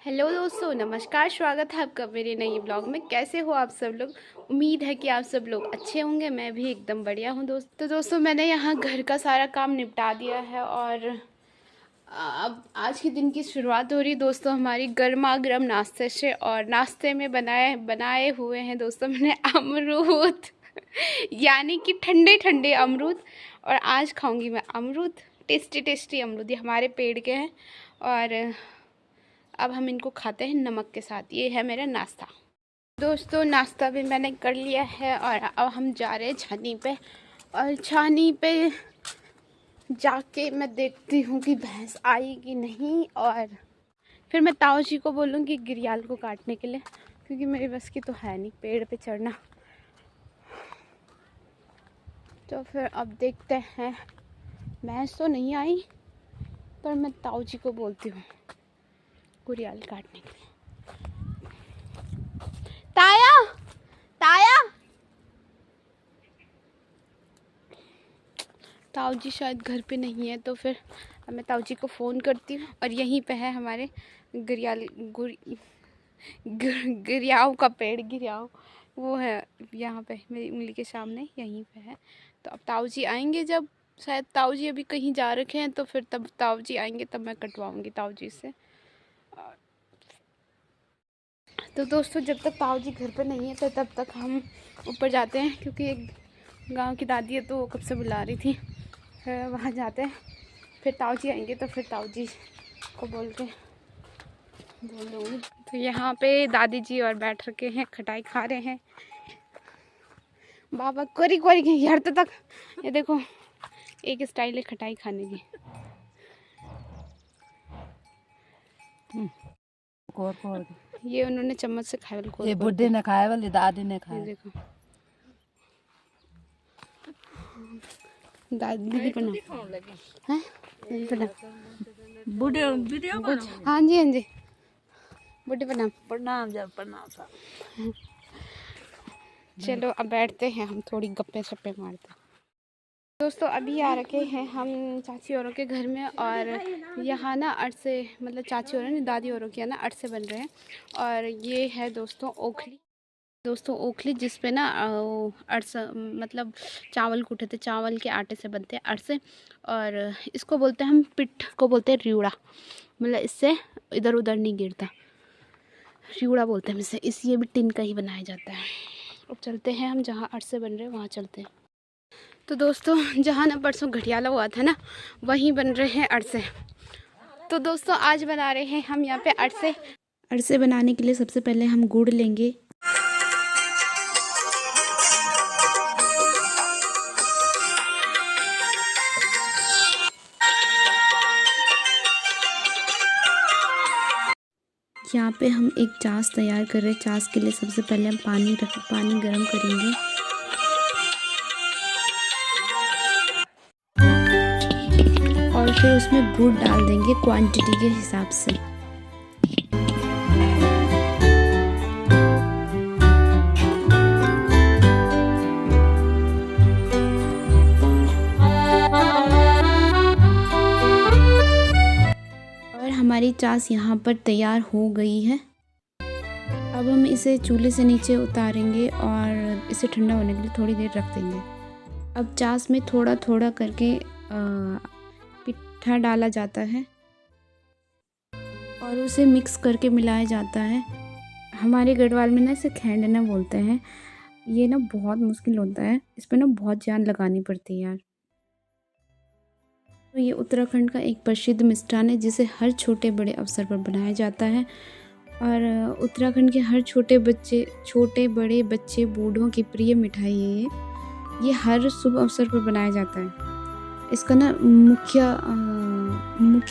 Hello दोस्तों, नमस्कार। स्वागत है आपका मेरे नए ब्लॉग में। कैसे हो आप सब लोग? उम्मीद है कि आप सब लोग अच्छे होंगे। मैं भी एकदम बढ़िया हूँ दोस्तों मैंने यहाँ घर का सारा काम निपटा दिया है और अब आज के दिन की शुरुआत हो रही दोस्तों हमारी गर्मा गर्म नाश्ते से। और नाश्ते में बनाए हुए हैं दोस्तों मैंने अमरूद यानी कि ठंडे ठंडे अमरूद। और आज खाऊंगी मैं अमरूद, टेस्टी टेस्टी अमरूद। ये हमारे पेड़ के हैं और अब हम इनको खाते हैं नमक के साथ। ये है मेरा नाश्ता दोस्तों। नाश्ता भी मैंने कर लिया है और अब हम जा रहे हैं छानी पे। और छानी पे जाके मैं देखती हूँ कि भैंस आई कि नहीं, और फिर मैं ताऊ जी को बोलूँगी घड़ियाल को काटने के लिए, क्योंकि मेरे बस की तो है नहीं पेड़ पे चढ़ना। तो फिर अब देखते हैं। भैंस तो नहीं आई पर मैं ताऊ जी को बोलती हूँ घड़ियाल काटने के लिए। ताया ताया, ताऊ जी शायद घर पे नहीं है, तो फिर अब मैं ताऊ जी को फ़ोन करती हूँ। और यहीं पे है हमारे गिरियाव का पेड़। गिरियाव वो है यहाँ पे मेरी उंगली के सामने, यहीं पे है। तो अब ताऊ जी आएंगे जब, शायद ताऊ जी अभी कहीं जा रखे हैं, तो फिर तब ताऊ जी आएंगे तब मैं कटवाऊँगी ताऊ जी से। तो दोस्तों जब तक ताऊ जी घर पे नहीं है तो तब तक हम ऊपर जाते हैं, क्योंकि एक गांव की दादी है तो वो कब से बुला रही थी। फिर वहाँ जाते हैं, फिर ताऊ जी आएंगे तो फिर ताऊ जी को बोल दूँगी। तो यहाँ पे दादी जी और बैठ रखे हैं, खटाई खा रहे हैं। बाबा कोरी कोरी के यार तो तक ये देखो, एक स्टाइल है खटाई खाने की। ये उन्होंने चम्मच से खाया, ये बुढ़े ने खाया वाली दादी ने खाया। देखो दादी बना हैं, बुढ़े वीडियो बना। हाँ जी हाँ जी, बुढ़े बना प्रणाम जब प्रणाम सा। चलो अब बैठते हैं, हम थोड़ी गप्पे शप्पे मारते हैं। दोस्तों अभी आ रखे हैं हम चाची औरों के घर में, और यहाँ ना अरसे, मतलब चाची औरों ने दादी औरों के ना अरसे बन रहे हैं। और ये है दोस्तों ओखली जिस पे ना अरसा, मतलब चावल कूटे थे, चावल के आटे से बनते हैं अरसे। और इसको बोलते हैं हम, पिठ को बोलते हैं रिउड़ा, मतलब इससे इधर उधर नहीं गिरता, रिउड़ा बोलते हैं इसे। ये भी टिन का ही बनाया जाता है। अब चलते हैं हम जहाँ अरसे बन रहे हैं वहाँ चलते हैं। तो दोस्तों जहाँ ना परसों घटियाला हुआ था ना, वहीं बन रहे हैं अरसे। तो दोस्तों आज बना रहे हैं हम यहाँ पे अरसे। अरसे बनाने के लिए सबसे पहले हम गुड़ लेंगे। यहाँ पे हम एक चास तैयार कर रहे हैं। चास के लिए सबसे पहले हम पानी गरम करेंगे। और फिर उसमें गुड़ डाल देंगे क्वांटिटी के हिसाब से। और हमारी चास यहाँ पर तैयार हो गई है। अब हम इसे चूल्हे से नीचे उतारेंगे और इसे ठंडा होने के लिए थोड़ी देर रख देंगे। अब चास में थोड़ा थोड़ा करके पिट्ठा डाला जाता है और उसे मिक्स करके मिलाया जाता है। हमारे गढ़वाल में ना इसे खैंडना बोलते हैं। ये ना बहुत मुश्किल होता है, इस पर ना बहुत जान लगानी पड़ती है यार। तो ये उत्तराखंड का एक प्रसिद्ध मिष्ठान है जिसे हर छोटे बड़े अवसर पर बनाया जाता है। और उत्तराखंड के हर छोटे बड़े बच्चे बूढ़ों की प्रिय मिठाई है ये हर शुभ अवसर पर बनाया जाता है। इसका ना मुख्य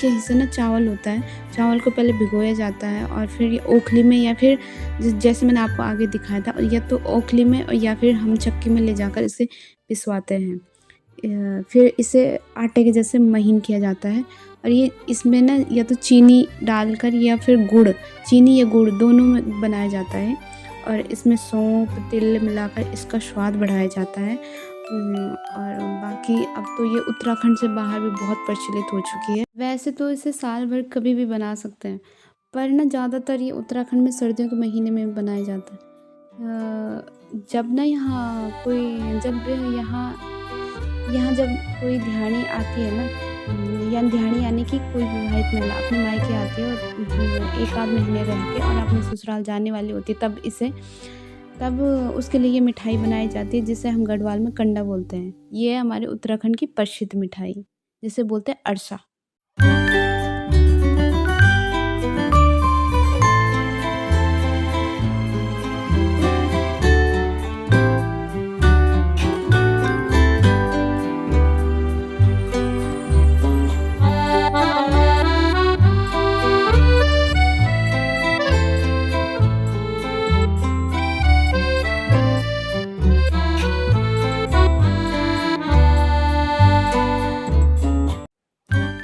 हिस्सा ना चावल होता है। चावल को पहले भिगोया जाता है और फिर ये ओखली में, या फिर जैसे मैंने आपको आगे दिखाया था, या तो ओखली में या फिर हम चक्की में ले जाकर इसे पिसवाते हैं। फिर इसे आटे के जैसे महीन किया जाता है। और ये इसमें ना या तो चीनी डालकर या फिर गुड़, चीनी या गुड़ दोनों में बनाया जाता है। और इसमें सौंफ तिल मिलाकर इसका स्वाद बढ़ाया जाता है। और बाकी अब तो ये उत्तराखंड से बाहर भी बहुत प्रचलित हो चुकी है। वैसे तो इसे साल भर कभी भी बना सकते हैं, पर ना ज़्यादातर ये उत्तराखंड में सर्दियों के महीने में बनाया जाता है। जब ना यहाँ जब कोई ध्यानी आती है ना, या ध्यानी यानी कि कोई विवाहित महिला अपने मायके आती है और एक आध महीने रह के और अपने ससुराल जाने वाली होती है, तब उसके लिए ये मिठाई बनाई जाती है, जिसे हम गढ़वाल में कंडा बोलते हैं। ये है हमारे उत्तराखंड की प्रसिद्ध मिठाई, जिसे बोलते हैं अरसा।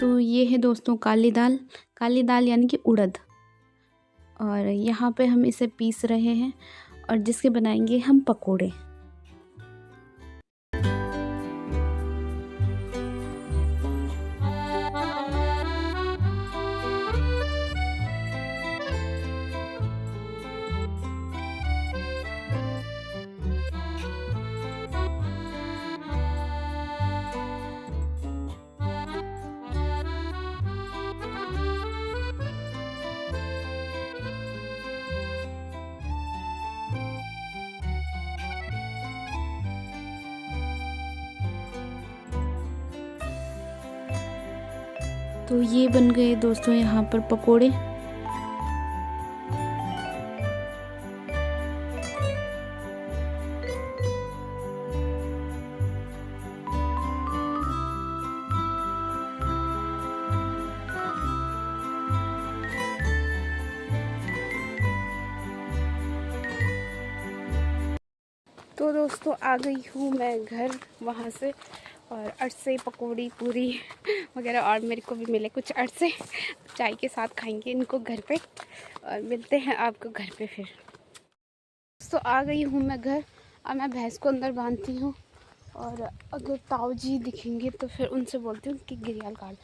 तो ये है दोस्तों काली दाल यानी कि उड़द, और यहाँ पे हम इसे पीस रहे हैं और जिसके बनाएंगे हम पकोड़े। तो ये बन गए दोस्तों यहाँ पर पकोड़े। तो दोस्तों आ गई हूँ मैं घर वहाँ से, और अरसे पकौड़ी पूरी वगैरह, और मेरे को भी मिले कुछ अरसे, चाय के साथ खाएंगे इनको घर पे, और मिलते हैं आपको घर पे फिर। तो आ गई हूँ मैं घर, अब मैं भैंस को अंदर बांधती हूँ, और अगर ताऊ जी दिखेंगे तो फिर उनसे बोलती हूँ कि गिरियाल काट।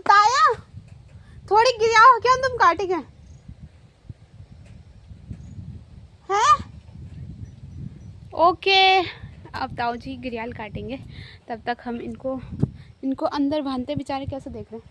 ताया थोड़ी गिरियाल क्या तुम काटेंगे हैं? ओके, अब ताऊ जी गिरियाल काटेंगे, तब तक हम इनको अंदर बांधते। बेचारे कैसे देख रहे हैं।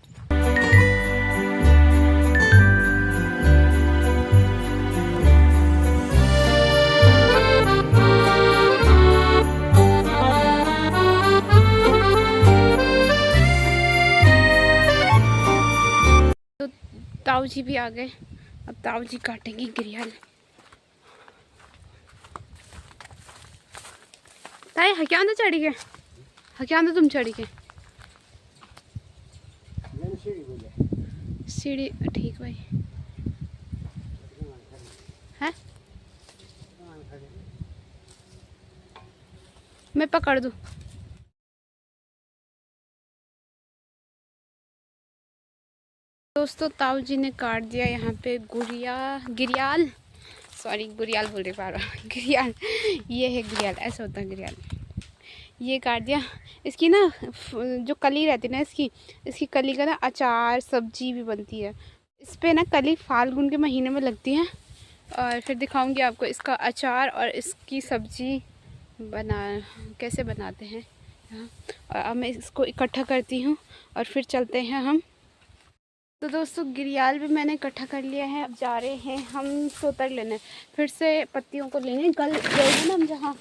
तो ताऊ जी भी आ गए, अब ताऊ जी काटेंगे गिरियाल। ताई हक्यां चढ़ी गए, हक्यां तुम चढ़ी गए सीढ़ी। ठीक भाई है, मैं पकड़ दूँ। दोस्तों ताऊ जी ने काट दिया यहाँ पे गिरियाल, सॉरी गुरियाल बोल रही पारा, गिरियाल, ये है गिरियाल, ऐसा होता है गिरियाल। ये काट दिया। इसकी ना जो कली रहती है ना, इसकी कली का ना अचार सब्जी भी बनती है। इस पे ना कली फाल्गुन के महीने में लगती है, और फिर दिखाऊंगी आपको इसका अचार और इसकी सब्जी कैसे बनाते हैं यहाँ। और अब मैं इसको इकट्ठा करती हूँ और फिर चलते हैं हम। तो दोस्तों गिरियाल भी मैंने इकट्ठा कर लिया है, अब जा रहे हैं हम सोतर लेने, फिर से पत्तियों को लेने। कल गए थे ना हम जहाँ,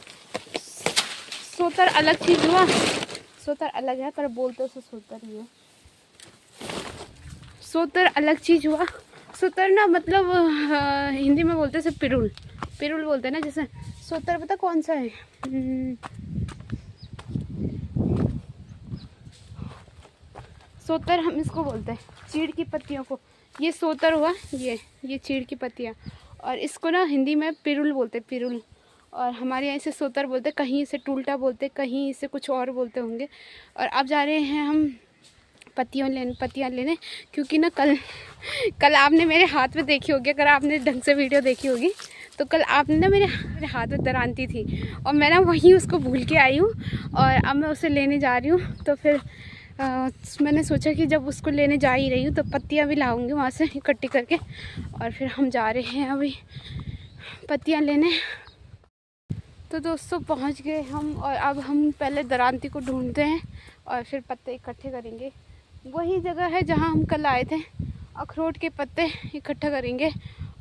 सोतर अलग चीज़ हुआ, सोतर अलग है पर बोलते उसे सोतर ही है। सोतर अलग चीज़ हुआ, सोतर ना मतलब हिंदी में बोलते हैं पिरुल बोलते हैं ना, जैसे सोतर पता कौन सा है, सोतर हम इसको बोलते हैं, चीड़ की पत्तियों को। ये सोतर हुआ, ये चीड़ की पत्तियाँ, और इसको ना हिंदी में पिरुल बोलते, पिरुल, और हमारे यहाँ इसे सोतर बोलते, कहीं इसे टूल्टा बोलते, कहीं इसे कुछ और बोलते होंगे। और अब जा रहे हैं हम पत्तियाँ लेने, क्योंकि ना कल आपने मेरे हाथ में देखी होगी, अगर आपने ढंग से वीडियो देखी होगी तो कल आपने ना मेरे हाथ में दरांती थी, और मैं ना वहीं उसको भूल के आई हूँ, और अब मैं उसे लेने जा रही हूँ। तो फिर मैंने सोचा कि जब उसको लेने जा ही रही हूँ तो पत्तियाँ भी लाऊंगी वहाँ से इकट्ठी करके, और फिर हम जा रहे हैं अभी पत्तियाँ लेने। तो दोस्तों पहुँच गए हम, और अब हम पहले दरांती को ढूंढते हैं और फिर पत्ते इकट्ठे करेंगे। वही जगह है जहाँ हम कल आए थे, अखरोट के पत्ते इकट्ठा करेंगे।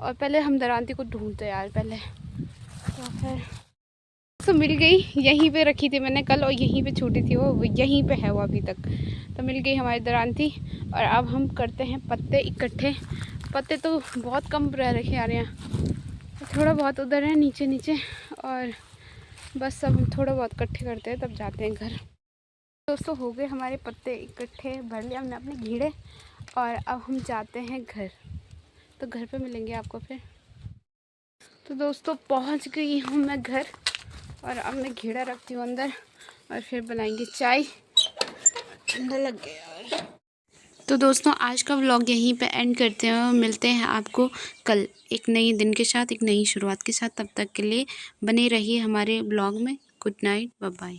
और पहले हम दरांती को ढूंढते हैं यार पहले। तो फिर तो मिल गई, यहीं पे रखी थी मैंने कल और यहीं पे छोटी थी वो, यहीं पे है वो अभी तक। तो मिल गई हमारी दरांती, और अब हम करते हैं पत्ते इकट्ठे। पत्ते तो बहुत कम रह रखे यार यहाँ, थोड़ा बहुत उधर है नीचे नीचे, और बस अब हम थोड़ा बहुत इकट्ठे करते हैं तब जाते हैं घर। दोस्तों हो गए हमारे पत्ते इकट्ठे, भर लिया हमने अपने घेरे, और अब हम जाते हैं घर। तो घर पे मिलेंगे आपको फिर। तो दोस्तों पहुंच गई हूँ मैं घर, और अब मैं घेरा रखती हूँ अंदर, और फिर बनाएंगे चाय, ठंडा लग गया। तो दोस्तों आज का व्लॉग यहीं पे एंड करते हैं, और मिलते हैं आपको कल एक नई दिन के साथ, एक नई शुरुआत के साथ। तब तक के लिए बने रहिए हमारे व्लॉग में। Good night, bye bye.